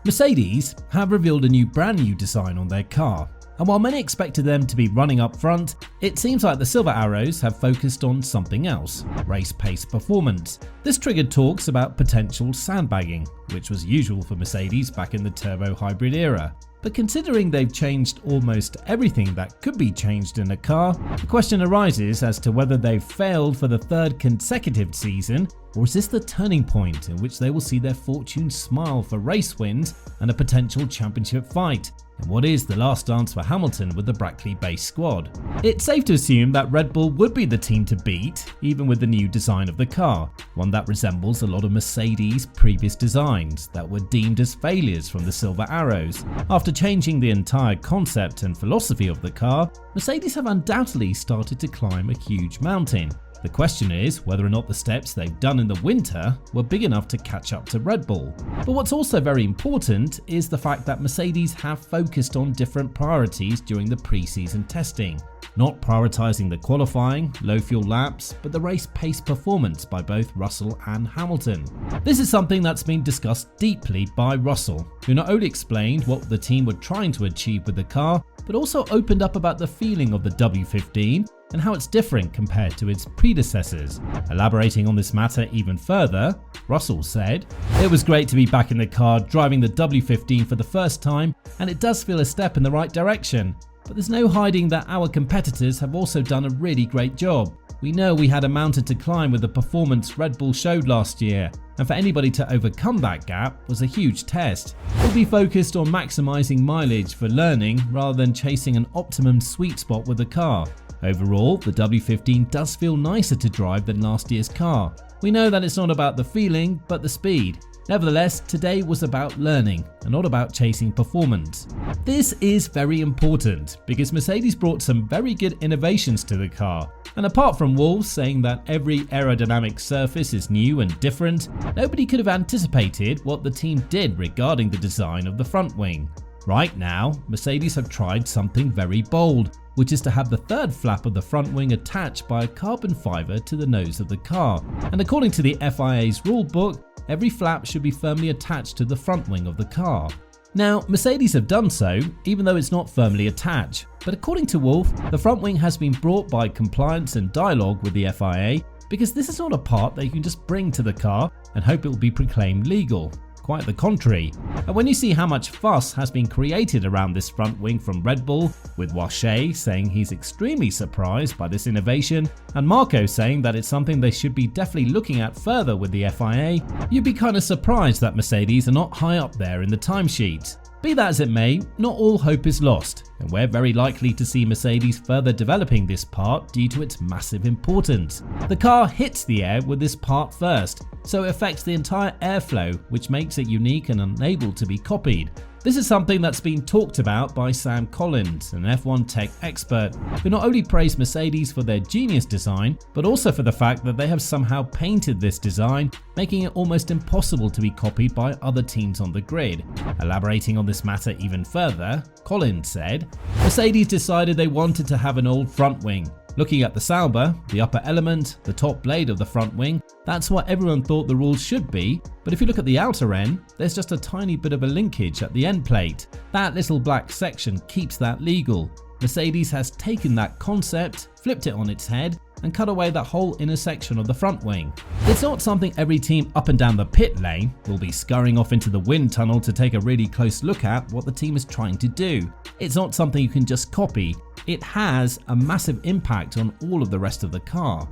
Mercedes have revealed a brand new design on their car, and while many expected them to be running up front, it seems like the Silver Arrows have focused on something else: race pace performance. This triggered talks about potential sandbagging, which was usual for Mercedes back in the turbo hybrid era. But considering they've changed almost everything that could be changed in a car, the question arises as to whether they've failed for the third consecutive season, or is this the turning point in which they will see their fortunes smile for race wins and a potential championship fight, in what is the last dance for Hamilton with the Brackley-based squad. It's safe to assume that Red Bull would be the team to beat, even with the new design of the car, one that resembles a lot of Mercedes' previous designs that were deemed as failures from the Silver Arrows. After changing the entire concept and philosophy of the car, Mercedes have undoubtedly started to climb a huge mountain. The question is whether or not the steps they've done in the winter were big enough to catch up to Red Bull. But what's also very important is the fact that Mercedes have focused on different priorities during the pre-season testing, not prioritizing the qualifying, low fuel laps, but the race pace performance by both Russell and Hamilton. This is something that's been discussed deeply by Russell, who not only explained what the team were trying to achieve with the car, but also opened up about the feeling of the W15 and how it's different compared to its predecessors. Elaborating on this matter even further, Russell said, "It was great to be back in the car driving the W15 for the first time, and it does feel a step in the right direction. But there's no hiding that our competitors have also done a really great job. We know we had a mountain to climb with the performance Red Bull showed last year, and for anybody to overcome that gap was a huge test. We'll be focused on maximizing mileage for learning rather than chasing an optimum sweet spot with the car. Overall, the W15 does feel nicer to drive than last year's car. We know that it's not about the feeling, but the speed. Nevertheless, today was about learning and not about chasing performance." This is very important because Mercedes brought some very good innovations to the car. And apart from Wolff saying that every aerodynamic surface is new and different, nobody could have anticipated what the team did regarding the design of the front wing. Right now, Mercedes have tried something very bold, which is to have the third flap of the front wing attached by a carbon fiber to the nose of the car. And according to the FIA's rulebook, every flap should be firmly attached to the front wing of the car. Now, Mercedes have done so, even though it's not firmly attached. But according to Wolff, the front wing has been brought by compliance and dialogue with the FIA, because this is not a part that you can just bring to the car and hope it will be proclaimed legal. Quite the contrary. And when you see how much fuss has been created around this front wing from Red Bull, with Wache saying he's extremely surprised by this innovation, and Marco saying that it's something they should be definitely looking at further with the FIA, you'd be kind of surprised that Mercedes are not high up there in the timesheet. Be that as it may, not all hope is lost, and we're very likely to see Mercedes further developing this part due to its massive importance. The car hits the air with this part first, so it affects the entire airflow, which makes it unique and unable to be copied. This is something that's been talked about by Sam Collins, an F1 tech expert, who not only praised Mercedes for their genius design, but also for the fact that they have somehow painted this design, making it almost impossible to be copied by other teams on the grid. Elaborating on this matter even further, Collins said, "Mercedes decided they wanted to have an old front wing. Looking at the Sauber, the upper element, the top blade of the front wing, that's what everyone thought the rules should be, but if you look at the outer end, there's just a tiny bit of a linkage at the end plate. That little black section keeps that legal. Mercedes has taken that concept, flipped it on its head, and cut away that whole inner section of the front wing. It's not something every team up and down the pit lane will be scurrying off into the wind tunnel to take a really close look at what the team is trying to do. It's not something you can just copy. It has a massive impact on all of the rest of the car."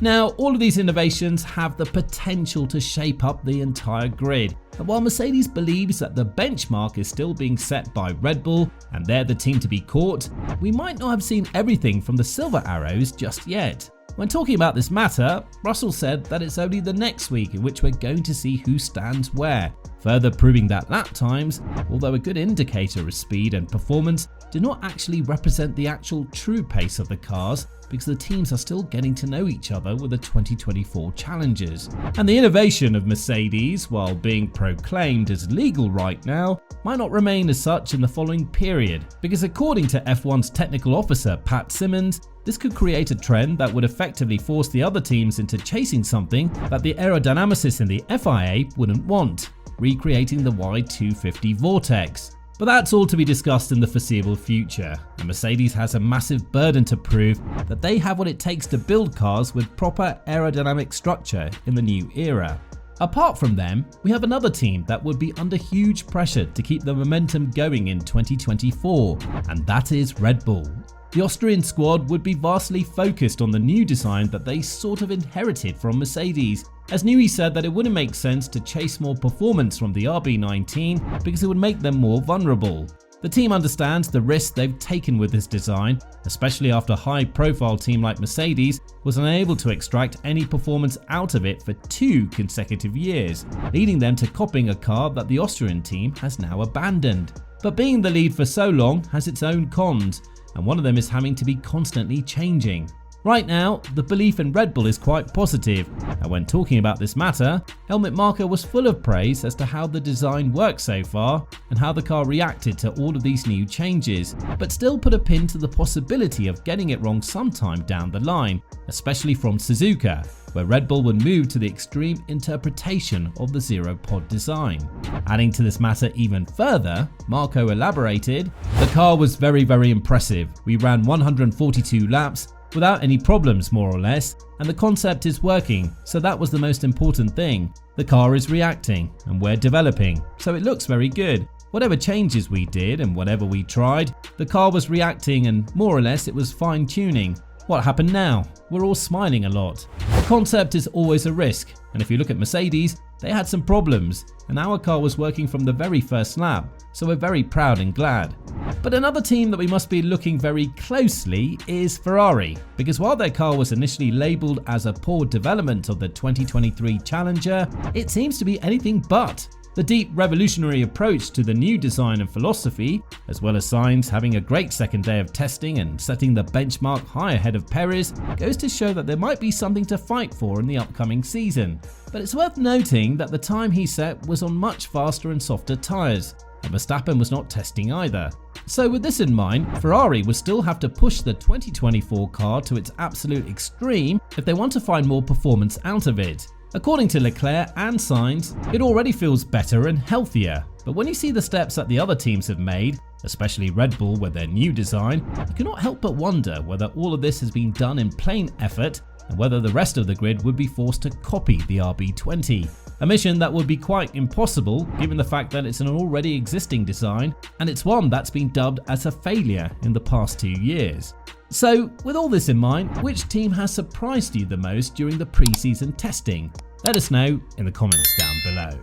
Now, all of these innovations have the potential to shape up the entire grid. And while Mercedes believes that the benchmark is still being set by Red Bull and they're the team to be caught, we might not have seen everything from the Silver Arrows just yet. When talking about this matter, Russell said that it's only the next week in which we're going to see who stands where, further proving that lap times, although a good indicator of speed and performance, do not actually represent the actual true pace of the cars, because the teams are still getting to know each other with the 2024 challenges. And the innovation of Mercedes, while being proclaimed as legal right now, might not remain as such in the following period, because according to F1's technical officer Pat Simmons, this could create a trend that would effectively force the other teams into chasing something that the aerodynamicists in the FIA wouldn't want. recreating the Y250 Vortex. But that's all to be discussed in the foreseeable future, and Mercedes has a massive burden to prove that they have what it takes to build cars with proper aerodynamic structure in the new era. Apart from them, we have another team that would be under huge pressure to keep the momentum going in 2024, and that is Red Bull. The Austrian squad would be vastly focused on the new design that they sort of inherited from Mercedes, as Newey said that it wouldn't make sense to chase more performance from the RB19 because it would make them more vulnerable. The team understands the risks they've taken with this design, especially after a high-profile team like Mercedes was unable to extract any performance out of it for 2 consecutive years, leading them to copying a car that the Austrian team has now abandoned. But being the lead for so long has its own cons, and one of them is having to be constantly changing. Right now, the belief in Red Bull is quite positive, and when talking about this matter, Helmut Marko was full of praise as to how the design worked so far and how the car reacted to all of these new changes, but still put a pin to the possibility of getting it wrong sometime down the line, especially from Suzuka, where Red Bull would move to the extreme interpretation of the zero-pod design. Adding to this matter even further, Marko elaborated, "The car was very impressive. We ran 142 laps, without any problems more or less, and the concept is working, so that was the most important thing. The car is reacting, and we're developing, so it looks very good. Whatever changes we did and whatever we tried, the car was reacting and more or less it was fine-tuning. What happened now? We're all smiling a lot. The concept is always a risk, and if you look at Mercedes, they had some problems, and our car was working from the very first lap, so we're very proud and glad." But another team that we must be looking very closely is Ferrari, because while their car was initially labelled as a poor development of the 2023 Challenger, it seems to be anything but. The deep revolutionary approach to the new design and philosophy, as well as Sainz having a great second day of testing and setting the benchmark high ahead of Perez, goes to show that there might be something to fight for in the upcoming season. But it's worth noting that the time he set was on much faster and softer tyres, and Verstappen was not testing either. So with this in mind, Ferrari will still have to push the 2024 car to its absolute extreme if they want to find more performance out of it. According to Leclerc and Sainz, it already feels better and healthier, but when you see the steps that the other teams have made, especially Red Bull with their new design, you cannot help but wonder whether all of this has been done in plain effort and whether the rest of the grid would be forced to copy the RB20. A mission that would be quite impossible given the fact that it's an already existing design and it's one that's been dubbed as a failure in the past 2 years. So with all this in mind, which team has surprised you the most during the pre-season testing? Let us know in the comments down below.